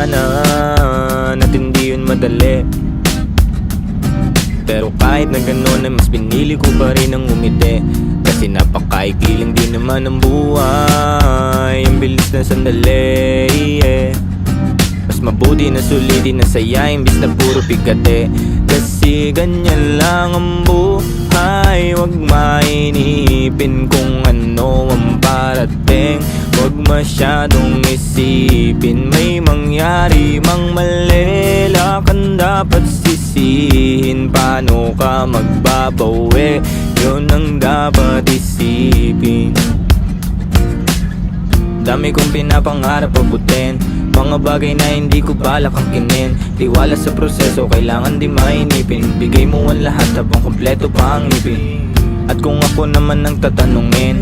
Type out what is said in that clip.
labanan at hindi yun madali. Pero kahit na ganun ay mas pinili ko pa rin ang umiti, kasi napakaikli lang din naman ang buhay. Ang bilis na sandali, mas mabuti na sulitin na saya imbis na puro pigate. Kasi ganyan lang ang buhay, wag mainipin kung ano ang parating. Wag masyadong isipin, may mangyari mang mali, lakan dapat sisihin. Paano ka magbabawi, yun ang dapat isipin. Dami kong pinapangarap abutin, mga bagay na hindi ko balak angkinin. Tiwala sa proseso, kailangan di mainipin. Bigay mo ang lahat habang kompleto pa ang ngipin. At kung ako naman ang tatanungin,